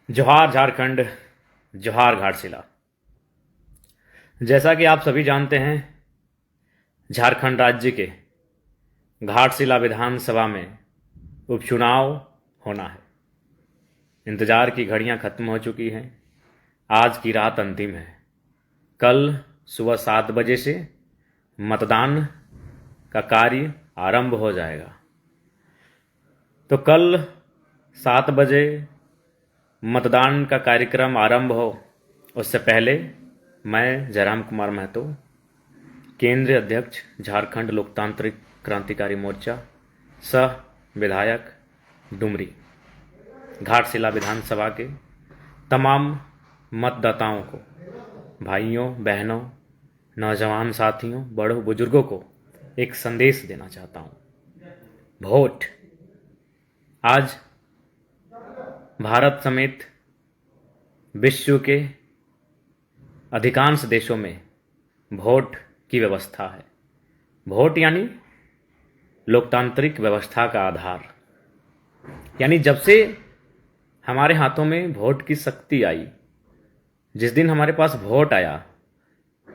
जोहार झारखंड, जोहार घाटशिला। जैसा कि आप सभी जानते हैं, झारखंड राज्य के घाटशिला विधानसभा में उपचुनाव होना है। इंतजार की घड़ियां खत्म हो चुकी हैं। आज की रात अंतिम है। कल सुबह 7 बजे से मतदान का कार्य आरंभ हो जाएगा। तो कल 7 बजे मतदान का कार्यक्रम आरंभ हो उससे पहले मैं जयराम कुमार महतो, केंद्रीय अध्यक्ष झारखंड लोकतांत्रिक क्रांतिकारी मोर्चा, सह विधायक डुमरी, घाटशिला विधानसभा के तमाम मतदाताओं को, भाइयों बहनों, नौजवान साथियों, बड़ों बुजुर्गों को एक संदेश देना चाहता हूँ। वोट आज भारत समेत विश्व के अधिकांश देशों में वोट की व्यवस्था है। वोट यानी लोकतांत्रिक व्यवस्था का आधार। यानी जब से हमारे हाथों में वोट की शक्ति आई, जिस दिन हमारे पास वोट आया,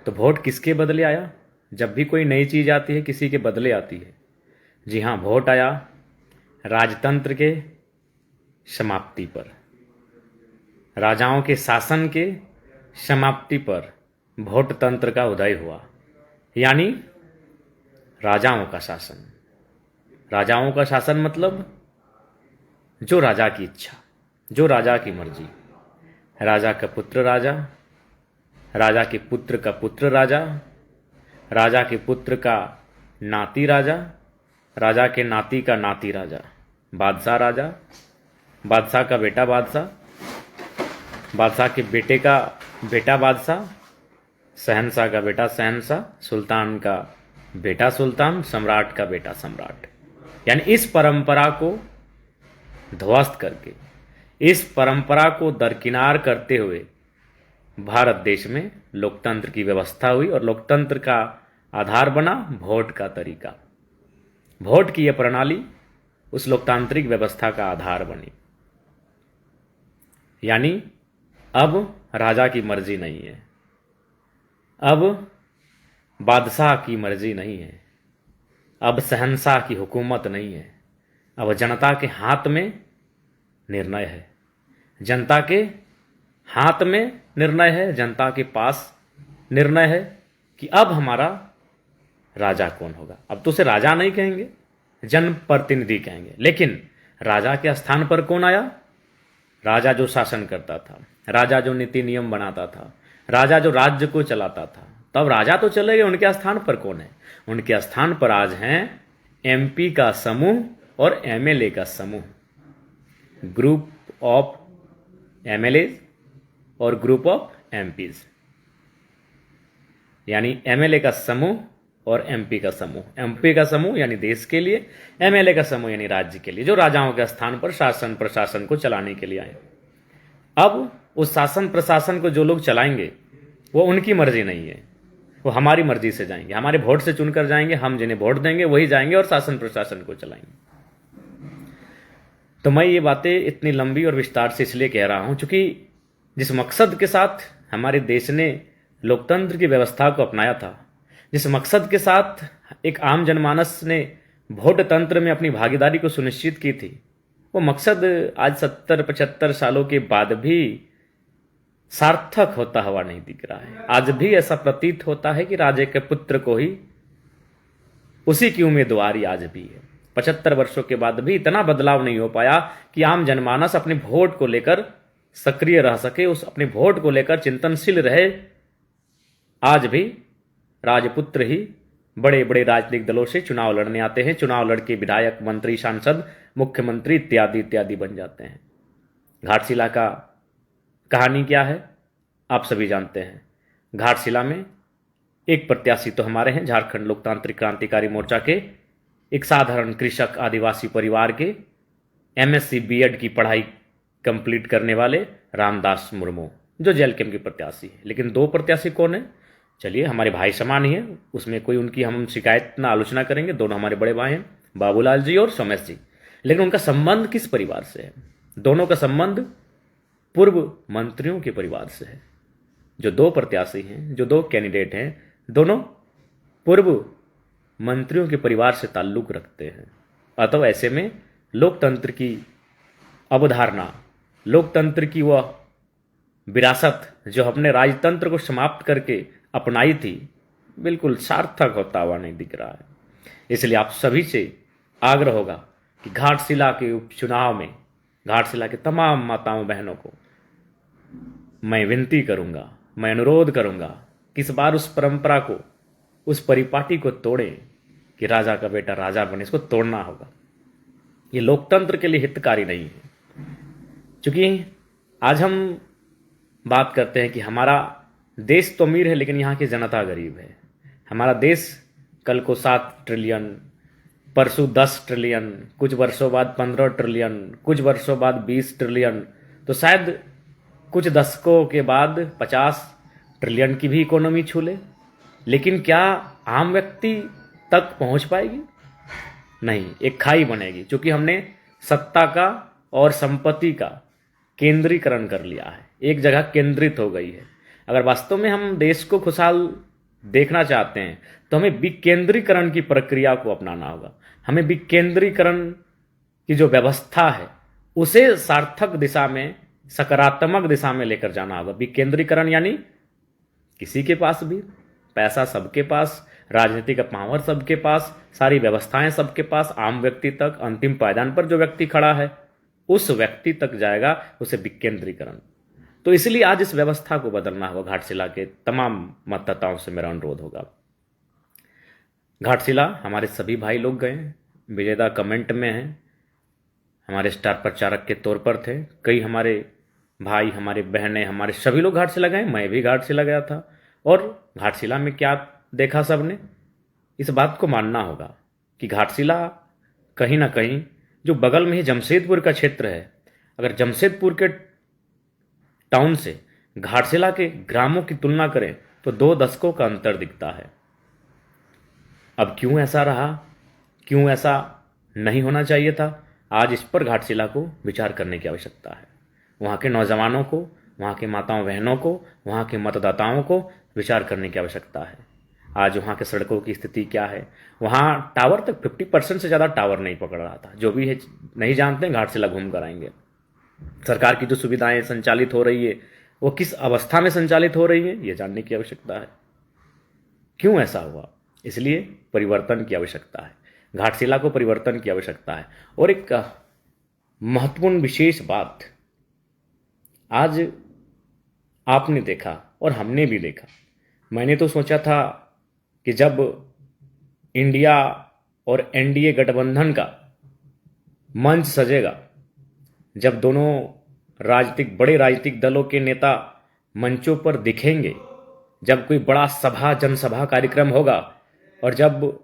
तो वोट किसके बदले आया? जब भी कोई नई चीज़ आती है किसी के बदले आती है। जी हाँ, वोट आया राजतंत्र के समाप्ति पर, राजाओं के शासन के समाप्ति पर वोट तंत्र का उदय हुआ। यानी राजाओं का शासन। राजाओं का शासन मतलब जो राजा की इच्छा, जो राजा की मर्जी। राजा का पुत्र राजा, राजा के पुत्र का पुत्र राजा, राजा के पुत्र का नाती राजा, राजा के नाती का नाती राजा, बादशाह राजा, बादशाह का बेटा बादशाह, बादशाह के बेटे का बेटा बादशाह, शहंशाह का बेटा शहंशाह, सुल्तान का बेटा सुल्तान, सम्राट का बेटा सम्राट। यानी इस परंपरा को ध्वस्त करके, इस परंपरा को दरकिनार करते हुए भारत देश में लोकतंत्र की व्यवस्था हुई और लोकतंत्र का आधार बना वोट का तरीका। वोट की यह प्रणाली उस लोकतांत्रिक व्यवस्था का आधार बनी। यानी अब राजा की मर्जी नहीं है, अब बादशाह की मर्जी नहीं है, अब शहंशाह की हुकूमत नहीं है। अब जनता के हाथ में निर्णय है, जनता के हाथ में निर्णय है, जनता के पास निर्णय है कि अब हमारा राजा कौन होगा। अब तो उसे राजा नहीं कहेंगे, जनप्रतिनिधि कहेंगे। लेकिन राजा के स्थान पर कौन आया? राजा जो शासन करता था, राजा जो नीति नियम बनाता था, राजा जो राज्य को चलाता था। तब राजा तो चले गए, उनके स्थान पर कौन है? उनके स्थान पर आज हैं एमपी का समूह और एमएलए का समूह। ग्रुप ऑफ एमएलए और ग्रुप ऑफ एमपीज। यानी एमएलए का समूह और एमपी का समूह। एमपी का समूह यानी देश के लिए, एमएलए का समूह यानी राज्य के लिए, जो राजाओं के स्थान पर शासन प्रशासन को चलाने के लिए आए। अब उस शासन प्रशासन को जो लोग चलाएंगे वो उनकी मर्जी नहीं है, वो हमारी मर्जी से जाएंगे, हमारे वोट से चुनकर जाएंगे। हम जिन्हें वोट देंगे वही जाएंगे और शासन प्रशासन को चलाएंगे। तो मैं ये बातें इतनी लंबी और विस्तार से इसलिए कह रहा हूं क्योंकि जिस मकसद के साथ हमारे देश ने लोकतंत्र की व्यवस्था को अपनाया था, जिस मकसद के साथ एक आम जनमानस ने वोट तंत्र में अपनी भागीदारी को सुनिश्चित की थी, वो मकसद आज 70-75 सालों के बाद भी सार्थक होता हुआ नहीं दिख रहा है। आज भी ऐसा प्रतीत होता है कि राजे के पुत्र को ही उसी की उम्मीदवारी आज भी है। 75 वर्षों के बाद भी इतना बदलाव नहीं हो पाया कि आम जनमानस अपने वोट को लेकर सक्रिय रह सके, उस अपने वोट को लेकर चिंतनशील रहे। आज भी राजपुत्र ही बड़े बड़े राजनीतिक दलों से चुनाव लड़ने आते हैं, चुनाव लड़के विधायक, मंत्री, सांसद, मुख्यमंत्री इत्यादि इत्यादि बन जाते हैं। घाटशिला का कहानी क्या है आप सभी जानते हैं। घाटशिला में एक प्रत्याशी तो हमारे हैं, झारखंड लोकतांत्रिक क्रांतिकारी मोर्चा के एक साधारण कृषक आदिवासी परिवार के एमएससी बीएड की पढ़ाई कंप्लीट करने वाले रामदास मुर्मू, जो जेएलकेएम के प्रत्याशी है। लेकिन दो प्रत्याशी कौन है? चलिए, हमारे भाई समान ही है, उसमें कोई उनकी हम शिकायत ना आलोचना करेंगे। दोनों हमारे बड़े भाई हैं, बाबूलाल जी और सोमेश जी। लेकिन उनका संबंध किस परिवार से है? दोनों का संबंध पूर्व मंत्रियों के परिवार से है। जो दो प्रत्याशी हैं, जो दो कैंडिडेट हैं, दोनों पूर्व मंत्रियों के परिवार से ताल्लुक रखते हैं। अतः ऐसे में लोकतंत्र की अवधारणा, लोकतंत्र की वह विरासत जो हमने राजतंत्र को समाप्त करके अपनाई थी, बिल्कुल सार्थक होता हुआ नहीं दिख रहा है। इसलिए आप सभी से आग्रह होगा कि घाटशिला के उपचुनाव में घाटशिला के तमाम माताओं बहनों को मैं विनती करूंगा, मैं अनुरोध करूंगा कि इस बार उस परंपरा को, उस परिपाटी को तोड़ें कि राजा का बेटा राजा बने। इसको तोड़ना होगा। ये लोकतंत्र के लिए हितकारी नहीं है। क्योंकि आज हम बात करते हैं कि हमारा देश तो अमीर है लेकिन यहाँ की जनता गरीब है। हमारा देश कल को 7 ट्रिलियन, परसों 10 ट्रिलियन, कुछ वर्षों बाद 15 ट्रिलियन, कुछ वर्षों बाद 20 ट्रिलियन, तो शायद कुछ दशकों के बाद 50 ट्रिलियन की भी इकोनॉमी छू ले। लेकिन क्या आम व्यक्ति तक पहुंच पाएगी? नहीं, एक खाई बनेगी। क्योंकि हमने सत्ता का और संपत्ति का केंद्रीकरण कर लिया है, एक जगह केंद्रित हो गई है। अगर वास्तव में हम देश को खुशहाल देखना चाहते हैं तो हमें विकेंद्रीकरण की प्रक्रिया को अपनाना होगा। हमें विकेंद्रीकरण की जो व्यवस्था है उसे सार्थक दिशा में, सकारात्मक दिशा में लेकर जाना होगा। विकेंद्रीकरण यानी किसी के पास भी पैसा, सबके पास राजनीति का पावर, सबके पास सारी व्यवस्थाएं, सबके पास, आम व्यक्ति तक, अंतिम पायदान पर जो व्यक्ति खड़ा है उस व्यक्ति तक जाएगा, उसे विकेंद्रीकरण। तो इसलिए आज इस व्यवस्था को बदलना होगा। घाटशिला के तमाम मतदाताओं से मेरा अनुरोध होगा। घाटशिला हमारे सभी भाई लोग गए, विजेता कमेंट में हैं, हमारे स्टार प्रचारक के तौर पर थे। कई हमारे भाई, हमारे बहनें, हमारे सभी लोग घाटशिला गए। मैं भी घाटशिला गया था। और घाटशिला में क्या देखा सबने? इस बात को मानना होगा कि घाटशिला कहीं ना कहीं, जो बगल में ही जमशेदपुर का क्षेत्र है, अगर जमशेदपुर के टाउन से घाटशिला के ग्रामों की तुलना करें तो 2 दशकों का अंतर दिखता है। अब क्यों ऐसा रहा, क्यों ऐसा नहीं होना चाहिए था? आज इस पर घाटशिला को विचार करने की आवश्यकता है। वहाँ के नौजवानों को, वहाँ के माताओं बहनों को, वहाँ के मतदाताओं को विचार करने की आवश्यकता है। आज वहाँ के सड़कों की स्थिति क्या है? वहाँ टावर तक 50% से ज़्यादा टावर नहीं पकड़ रहा था। जो भी है नहीं जानते, घाटशिला घूम कर आएंगे। सरकार की जो सुविधाएं संचालित हो रही है वो किस अवस्था में संचालित हो रही है, ये जानने की आवश्यकता है। क्यों ऐसा हुआ? इसलिए परिवर्तन की आवश्यकता है। घाटशिला को परिवर्तन की आवश्यकता है। और एक महत्वपूर्ण विशेष बात आज आपने देखा और हमने भी देखा। मैंने तो सोचा था कि जब इंडिया और एनडीए गठबंधन का मंच सजेगा, जब दोनों बड़े राजनीतिक दलों के नेता मंचों पर दिखेंगे, जब कोई बड़ा सभा, जनसभा कार्यक्रम होगा और जब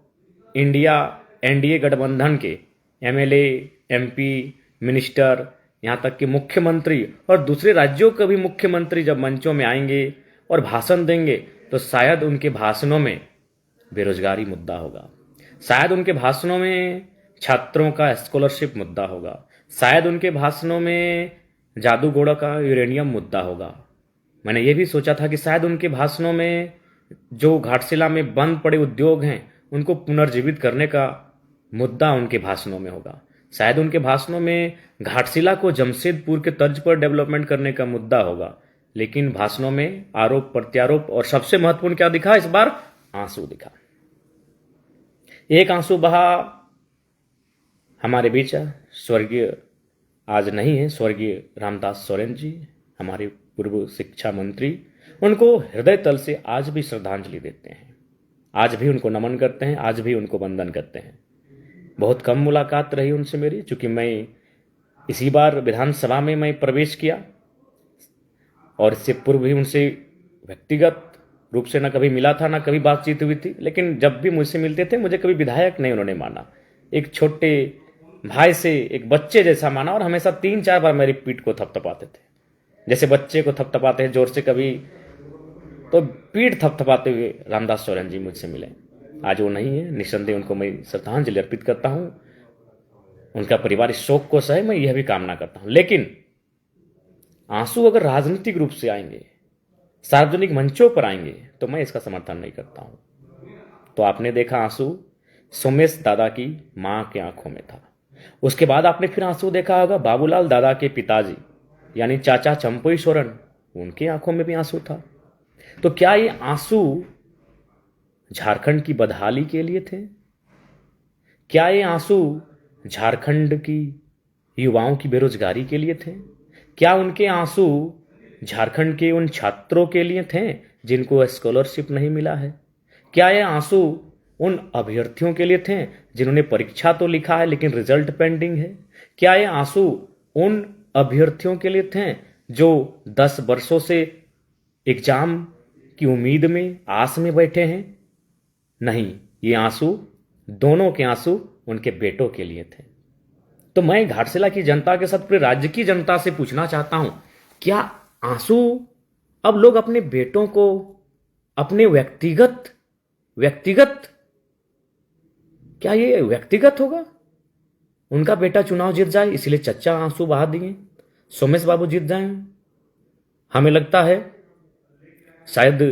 इंडिया एनडीए गठबंधन के एमएलए, एमपी, मिनिस्टर, यहाँ तक कि मुख्यमंत्री और दूसरे राज्यों के भी मुख्यमंत्री जब मंचों में आएंगे और भाषण देंगे, तो शायद उनके भाषणों में बेरोजगारी मुद्दा होगा, शायद उनके भाषणों में छात्रों का स्कॉलरशिप मुद्दा होगा, शायद उनके भाषणों में जादूगोड़ा का यूरेनियम मुद्दा होगा। मैंने ये भी सोचा था कि शायद उनके भाषणों में जो घाटशिला में बंद पड़े उद्योग हैं उनको पुनर्जीवित करने का मुद्दा उनके भाषणों में होगा। शायद उनके भाषणों में घाटशिला को जमशेदपुर के तर्ज पर डेवलपमेंट करने का मुद्दा होगा। लेकिन भाषणों में आरोप प्रत्यारोप और सबसे महत्वपूर्ण क्या दिखा इस बार? आंसू दिखा। एक आंसू बहा हमारे बीच स्वर्गीय, आज नहीं है, स्वर्गीय रामदास सोरेन जी, हमारे पूर्व शिक्षा मंत्री। उनको हृदय तल से आज भी श्रद्धांजलि देते हैं, आज भी उनको नमन करते हैं, आज भी उनको वंदन करते हैं। बहुत कम मुलाकात रही उनसे मेरी, चूंकि मैं इसी बार विधानसभा में मैं प्रवेश किया और इससे पूर्व भी उनसे व्यक्तिगत रूप से न कभी मिला था, न कभी बातचीत हुई थी। लेकिन जब भी मुझसे मिलते थे मुझे कभी विधायक नहीं उन्होंने माना, एक छोटे भाई से, एक बच्चे जैसा माना। और हमेशा 3-4 बार मेरी पीठ को थपथपाते थे, जैसे बच्चे को थपथपाते हैं जोर से कभी, तो पीठ थपथपाते हुए रामदास सोरेन जी मुझसे मिले। आज वो नहीं है, निस्संदेह उनको मैं श्रद्धांजलि अर्पित करता हूं। उनका परिवार इस शोक को सहे, मैं यह भी कामना करता हूं। लेकिन आंसू अगर राजनीतिक रूप से आएंगे, सार्वजनिक मंचों पर आएंगे, तो मैं इसका समर्थन नहीं करता हूं। तो आपने देखा आंसू सोमेश दादा की मां के आंखों में था। उसके बाद आपने फिर आंसू देखा होगा बाबूलाल दादा के पिताजी यानी चाचा चंपई सोरेन, उनकी आंखों में भी आंसू था। तो क्या ये आंसू झारखंड की बदहाली के लिए थे? क्या ये आंसू झारखंड की युवाओं की बेरोजगारी के लिए थे? क्या उनके आंसू झारखंड के उन छात्रों के लिए थे जिनको स्कॉलरशिप नहीं मिला है? क्या ये आंसू उन अभ्यर्थियों के लिए थे जिन्होंने परीक्षा तो लिखा है लेकिन रिजल्ट पेंडिंग है? क्या ये आंसू उन अभ्यर्थियों के लिए थे जो 10 वर्षों से एग्जाम की उम्मीद में, आस में बैठे हैं? नहीं, ये आंसू, दोनों के आंसू उनके बेटों के लिए थे। तो मैं घाटशिला की जनता के साथ पूरे राज्य की जनता से पूछना चाहता हूं, क्या आंसू अब लोग अपने बेटों को अपने व्यक्तिगत क्या ये व्यक्तिगत होगा? उनका बेटा चुनाव जीत जाए इसलिए चच्चा आंसू बहा दिए, सोमेश बाबू जीत जाए। हमें लगता है शायद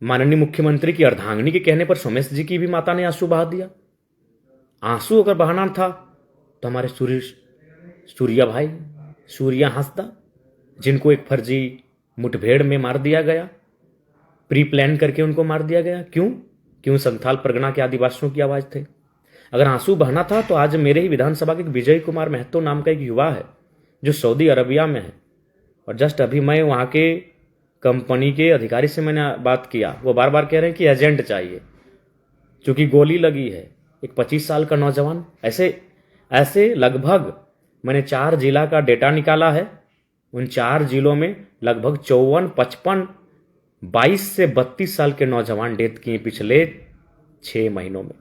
माननीय मुख्यमंत्री की अर्धांगिनी के कहने पर सोमेश जी की भी माता ने आंसू बहा दिया। आंसू अगर बहाना था तो हमारे सूर्या भाई, सूर्या हांसदा, जिनको एक फर्जी मुठभेड़ में मार दिया गया, प्री प्लान करके उनको मार दिया गया। क्यों संथाल परगना के आदिवासियों की आवाज थे। अगर आंसू बहना था तो आज मेरे ही विधानसभा के विजय कुमार महतो नाम का एक युवा है जो सऊदी अरबिया में है, और जस्ट अभी मैं वहां के कंपनी के अधिकारी से मैंने बात किया, वो बार बार कह रहे हैं कि एजेंट चाहिए क्योंकि गोली लगी है। एक 25 साल का नौजवान, ऐसे लगभग मैंने 4 जिला का डेटा निकाला है। उन 4 जिलों में लगभग 54, 55, 22 से 32 साल के नौजवान डेथ किए पिछले 6 महीनों में।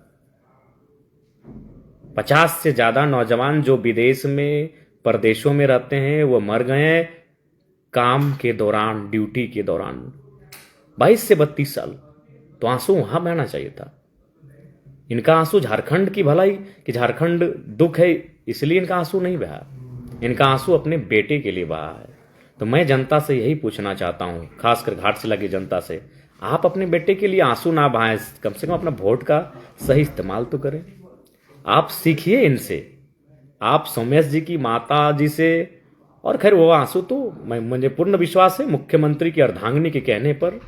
50 से ज्यादा नौजवान जो विदेश में, परदेशों में रहते हैं, वो मर गए काम के दौरान, ड्यूटी के दौरान। 22 से 32 साल। तो आंसू वहां बहना चाहिए था। इनका आंसू झारखंड की भलाई, कि झारखंड दुख है इसलिए इनका आंसू नहीं बहा। इनका आंसू अपने बेटे के लिए बहा है। तो मैं जनता से यही पूछना चाहता हूं, खासकर घाटशिला की जनता से, आप अपने बेटे के लिए आंसू ना बहाएं, कम से कम अपना वोट का सही इस्तेमाल तो करें। आप सीखिए इनसे, आप सोमेश जी की माता जी से। और खैर वो आंसू तो मुझे पूर्ण विश्वास है मुख्यमंत्री की अर्धांगिनी के कहने पर,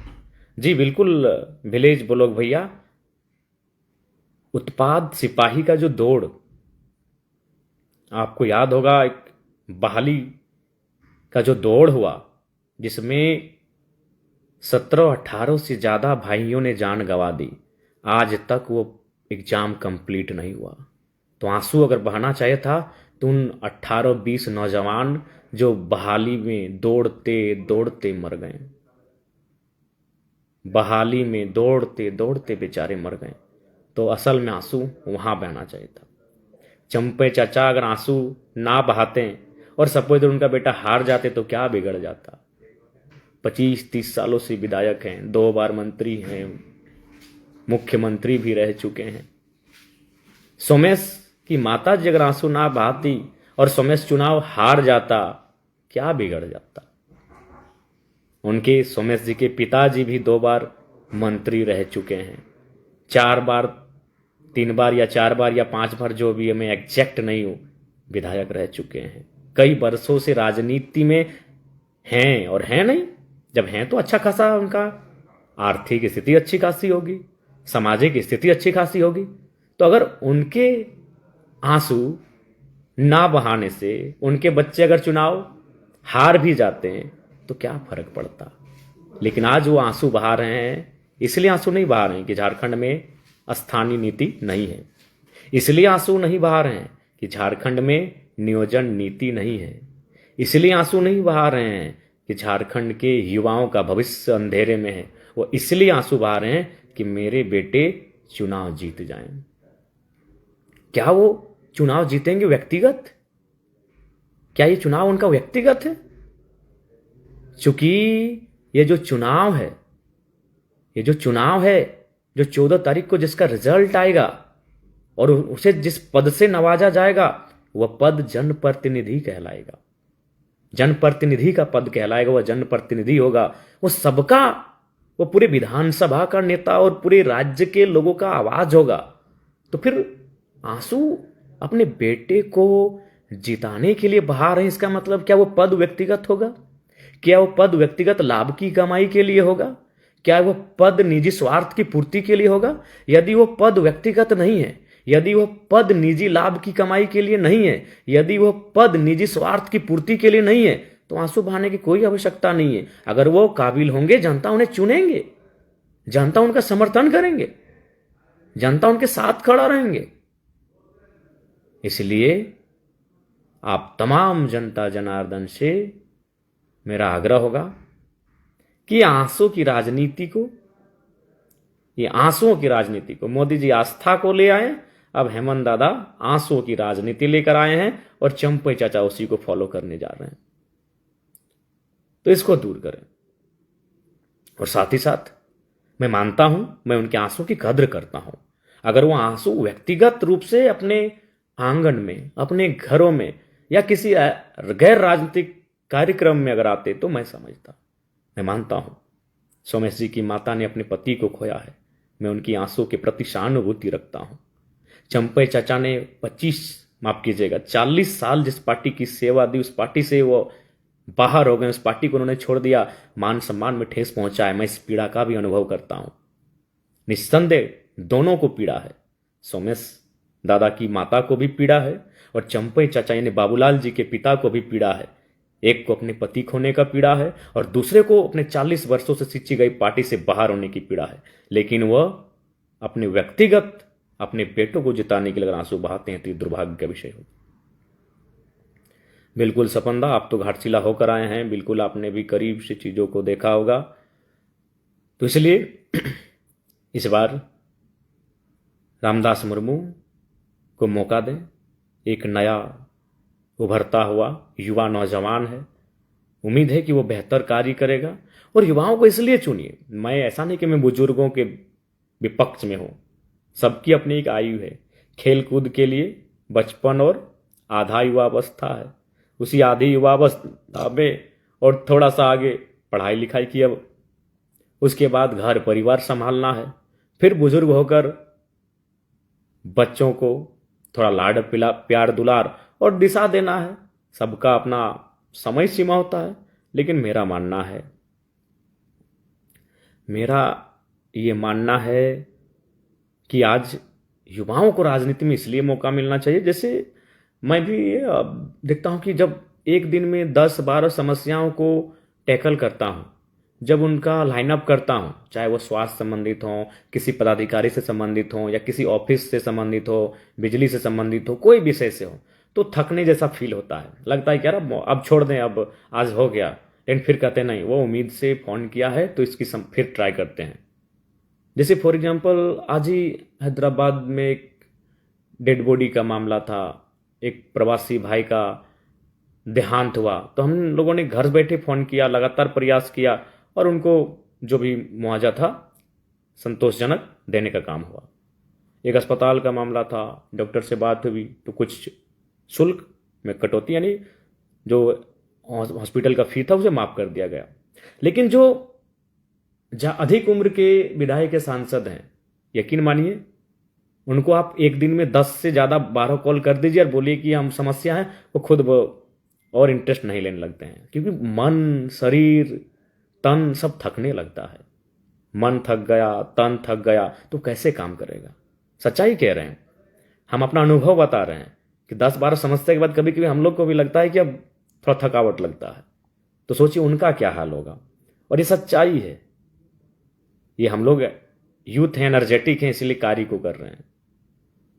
जी बिल्कुल विलेज ब्लॉक भैया, उत्पाद सिपाही का जो दौड़, आपको याद होगा एक बहाली का जो दौड़ हुआ जिसमें 17-18 से ज्यादा भाइयों ने जान गंवा दी, आज तक वो एग्जाम कंप्लीट नहीं हुआ। तो आंसू अगर बहाना चाहिए था तो उन 18-20 नौजवान जो बहाली में दौड़ते दौड़ते मर गए, बहाली में दौड़ते दौड़ते बेचारे मर गए, तो असल में आंसू वहां बहना चाहिए था। चंपे चाचा अगर आंसू ना बहाते और सपोज उनका बेटा हार जाते तो क्या बिगड़ जाता। 25-30 सालों से विधायक हैं, 2 बार मंत्री हैं, मुख्यमंत्री भी रह चुके हैं। सोमेश की माता जी अगर आंसू ना बहाती और सोमेश चुनाव हार जाता, क्या बिगड़ जाता। उनके सोमेश जी के पिताजी भी 2 बार मंत्री रह चुके हैं, 4 बार, 3 बार या 4 बार या 5 बार, जो भी है मैं एग्जैक्ट नहीं हूं, विधायक रह चुके हैं। कई वर्षों से राजनीति में हैं, और हैं नहीं, जब हैं तो अच्छा खासा उनका आर्थिक स्थिति अच्छी खासी होगी, सामाजिक स्थिति अच्छी खासी होगी। तो अगर उनके आंसू ना बहाने से उनके बच्चे अगर चुनाव हार भी जाते हैं तो क्या फर्क पड़ता। लेकिन आज वो आंसू बहा रहे हैं, इसलिए आंसू नहीं बहा रहे हैं कि झारखंड में स्थानीय नीति नहीं है, इसलिए आंसू नहीं बहा रहे हैं कि झारखंड में नियोजन नीति नहीं है, इसलिए आंसू नहीं बहा रहे हैं कि झारखंड के युवाओं का भविष्य अंधेरे में है। वो इसलिए आंसू बहा रहे हैं कि मेरे बेटे चुनाव जीत जाएं। क्या वो चुनाव जीतेंगे व्यक्तिगत? क्या ये चुनाव उनका व्यक्तिगत है? चूंकि ये जो चुनाव है, जो 14 तारीख को जिसका रिजल्ट आएगा और उसे जिस पद से नवाजा जाएगा, वह पद जनप्रतिनिधि कहलाएगा। जनप्रतिनिधि का पद कहलाएगा, वह जनप्रतिनिधि होगा, वो सबका, वो पूरे विधानसभा का नेता और पूरे राज्य के लोगों का आवाज होगा। तो फिर आंसू अपने बेटे को जिताने के लिए बहा रहे हैं, इसका मतलब क्या वो पद व्यक्तिगत होगा? क्या वो पद व्यक्तिगत लाभ की कमाई के लिए होगा? क्या वो पद निजी स्वार्थ की पूर्ति के लिए होगा? यदि वो पद व्यक्तिगत नहीं है, यदि वो पद निजी लाभ की कमाई के लिए नहीं है, यदि वो पद निजी स्वार्थ की पूर्ति के लिए नहीं है, तो आंसू बहाने की कोई आवश्यकता नहीं है। अगर वो काबिल होंगे, जनता उन्हें चुनेंगे, जनता उनका समर्थन करेंगे, जनता उनके साथ खड़ा रहेंगे। इसलिए आप तमाम जनता जनार्दन से मेरा आग्रह होगा कि आंसू की राजनीति को, ये आंसुओं की राजनीति को, मोदी जी आस्था को ले आए, अब हेमंत दादा आंसुओं की राजनीति लेकर आए हैं और चंपई चाचा उसी को फॉलो करने जा रहे हैं। तो इसको दूर करें। और साथ ही साथ मैं मानता हूं, मैं उनके आंसू की कद्र करता हूं। अगर वो आंसू व्यक्तिगत रूप से अपने आंगन में, अपने घरों में या किसी गैर राजनीतिक कार्यक्रम में अगर आते तो मैं समझता, मैं मानता हूं सोमेश जी की माता ने अपने पति को खोया है, मैं उनकी आंसू के प्रति सहानुभूति रखता हूं। चंपई चाचा ने 40 साल जिस पार्टी की सेवा दी, उस पार्टी से वो बाहर हो गए, उस पार्टी को उन्होंने छोड़ दिया, मान सम्मान में ठेस पहुंचा है। मैं इस पीड़ा का भी अनुभव करता हूं। निस्संदेह दोनों को पीड़ा है, सोमेश दादा की माता को भी पीड़ा है और चंपई चाचा यानी बाबूलाल जी के पिता को भी पीड़ा है। एक को अपने पति खोने का पीड़ा है और दूसरे को अपने 40 वर्षों से सिंची गई पार्टी से बाहर होने की पीड़ा है। लेकिन वह अपने व्यक्तिगत अपने बेटों को जिताने के लिए अगर आंसू बहाते हैं तो ये दुर्भाग्य का विषय हो। बिल्कुल सपंदा, आप तो घाटशिला होकर आए हैं, बिल्कुल आपने भी करीब से चीजों को देखा होगा। तो इसलिए इस बार रामदास मुर्मू को मौका दें। एक नया उभरता हुआ युवा नौजवान है, उम्मीद है कि वो बेहतर कार्य करेगा। और युवाओं को इसलिए चुनिए, मैं ऐसा नहीं कि मैं बुजुर्गों के विपक्ष में हूं, सबकी अपनी एक आयु है। खेल कूद के लिए बचपन और आधा युवावस्था है, उसी आधी युवावस्था में और थोड़ा सा आगे पढ़ाई लिखाई की, अब उसके बाद घर परिवार संभालना है, फिर बुजुर्ग होकर बच्चों को थोड़ा लाड प्यार दुलार और दिशा देना है। सबका अपना समय सीमा होता है, लेकिन मेरा ये मानना है कि आज युवाओं को राजनीति में इसलिए मौका मिलना चाहिए। जैसे मैं भी देखता हूं कि जब एक दिन में 10-12 समस्याओं को टैकल करता हूं, जब उनका लाइनअप करता हूं, चाहे वो स्वास्थ्य संबंधित हो, किसी पदाधिकारी से संबंधित हो या किसी ऑफिस से संबंधित हो, बिजली से संबंधित हो, कोई विषय से हो, तो थकने जैसा फील होता है। लगता है कि यार अब छोड़ दें, अब आज हो गया। लेकिन फिर कहते नहीं, वो उम्मीद से फोन किया है तो इसकी फिर ट्राई करते हैं। जैसे फॉर एग्जाम्पल आज ही हैदराबाद में एक डेड बॉडी का मामला था, एक प्रवासी भाई का देहांत हुआ, तो हम लोगों ने घर बैठे फोन किया, लगातार प्रयास किया और उनको जो भी मुआवजा था संतोषजनक देने का काम हुआ। एक अस्पताल का मामला था, डॉक्टर से बात हुई तो कुछ शुल्क में कटौती, यानी जो हॉस्पिटल का फी था उसे माफ कर दिया गया। लेकिन जो अधिक उम्र के विधायक के सांसद हैं, यकीन मानिए उनको आप एक दिन में 10 से ज़्यादा 12 कॉल कर दीजिए और बोलिए कि हम समस्या है, वो खुद और इंटरेस्ट नहीं लेने लगते हैं। क्योंकि मन, शरीर, तन सब थकने लगता है। मन थक गया, तन थक गया तो कैसे काम करेगा? सच्चाई कह रहे हैं, हम अपना अनुभव बता रहे हैं कि 10-12 समस्या के बाद कभी कभी हम लोग को भी लगता है कि अब थोड़ा थकावट लगता है। तो सोचिए उनका क्या हाल होगा। और ये सच्चाई है, ये हम लोग यूथ हैं, एनर्जेटिक हैं, इसलिए कार्य को कर रहे हैं।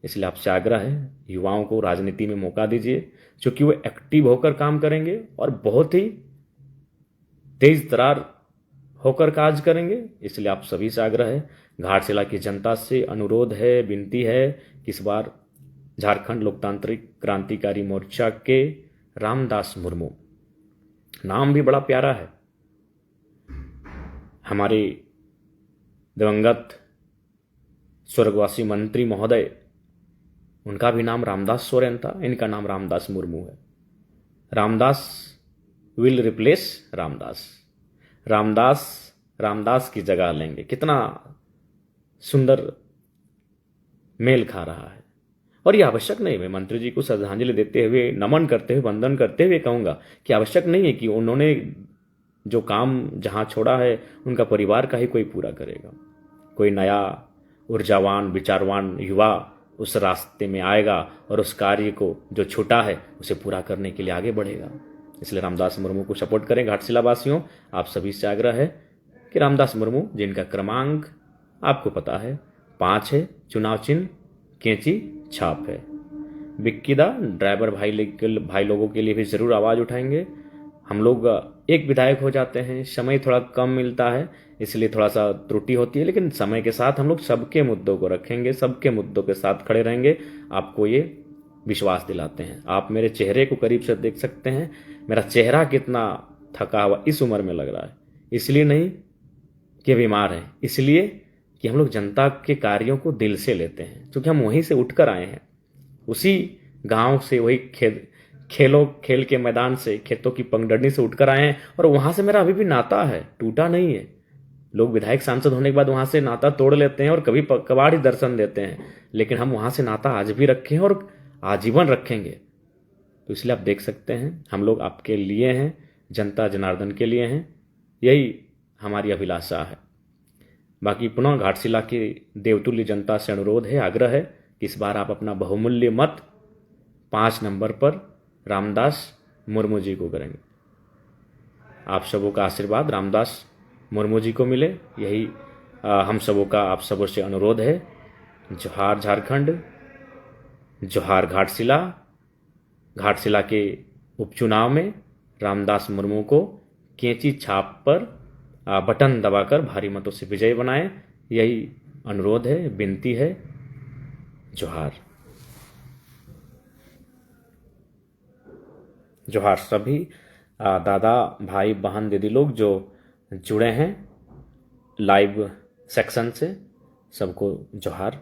इसलिए आपसे आग्रह है, युवाओं को राजनीति में मौका दीजिए, क्योंकि वो एक्टिव होकर काम करेंगे और बहुत ही तेज तरार होकर कार्य करेंगे। इसलिए आप सभी से आग्रह है, घाटशिला की जनता से अनुरोध है, विनती है कि इस बार झारखंड लोकतांत्रिक क्रांतिकारी मोर्चा के रामदास मुर्मू, नाम भी बड़ा प्यारा है, हमारे दिवंगत स्वर्गवासी मंत्री महोदय, उनका भी नाम रामदास सोरेन था, इनका नाम रामदास मुर्मू है। Ramdas will replace Ramdas. रामदास रामदास की जगह लेंगे। कितना सुंदर मेल खा रहा है। और ये आवश्यक नहीं, मैं मंत्री जी को श्रद्धांजलि देते हुए, नमन करते हुए, वंदन करते हुए कहूंगा कि आवश्यक नहीं है कि उन्होंने जो काम जहां छोड़ा है उनका परिवार का ही कोई पूरा करेगा। कोई नया ऊर्जावान विचारवान युवा उस रास्ते में आएगा और उस कार्य को जो छूटा है उसे पूरा करने के लिए आगे बढ़ेगा। इसलिए रामदास मुर्मू को सपोर्ट करें। घाटशिला वासियों, आप सभी से आग्रह है कि रामदास मुर्मू, जिनका क्रमांक आपको पता है 5 है, चुनाव चिन्ह कैंची छाप है। विक्की दा ड्राइवर भाई लोगों के लिए भी जरूर आवाज उठाएंगे। हम लोग एक विधायक हो जाते हैं, समय थोड़ा कम मिलता है, इसलिए थोड़ा सा त्रुटि होती है, लेकिन समय के साथ हम लोग सबके मुद्दों को रखेंगे, सबके मुद्दों के साथ खड़े रहेंगे। आपको ये विश्वास दिलाते हैं। आप मेरे चेहरे को करीब से देख सकते हैं, मेरा चेहरा कितना थका हुआ इस उम्र में लग रहा है। इसलिए नहीं कि बीमार है, इसलिए कि हम लोग जनता के कार्यों को दिल से लेते हैं, क्योंकि हम वहीं से उठकर आए हैं, उसी गांव से, वही खेल के मैदान से, खेतों की पगडंडी से उठकर आए हैं। और वहां से मेरा अभी भी नाता है, टूटा नहीं है। लोग विधायक सांसद होने के बाद वहां से नाता तोड़ लेते हैं और कभी कबाड़ ही दर्शन देते हैं, लेकिन हम वहां से नाता आज भी रखे हैं और आजीवन रखेंगे। तो इसलिए आप देख सकते हैं, हम लोग आपके लिए हैं, जनता जनार्दन के लिए हैं, यही हमारी अभिलाषा है। बाकी पुनः घाटशिला की देवतुल्य जनता से अनुरोध है, आग्रह है कि इस बार आप अपना बहुमूल्य मत 5 नंबर पर रामदास मुर्मू जी को करेंगे। आप सबों का आशीर्वाद रामदास मुर्मू जी को मिले, यही हम सबों का आप सबों से अनुरोध है। जोहार झारखंड, जोहार घाटशिला। घाटशिला के उपचुनाव में रामदास मुर्मू को कैंची छाप पर बटन दबाकर भारी मतों से विजयी बनाएं, यही अनुरोध है, विनती है। जोहार। जोहार सभी दादा भाई बहन दीदी लोग जो जुड़े हैं लाइव सेक्शन से, सबको जोहार।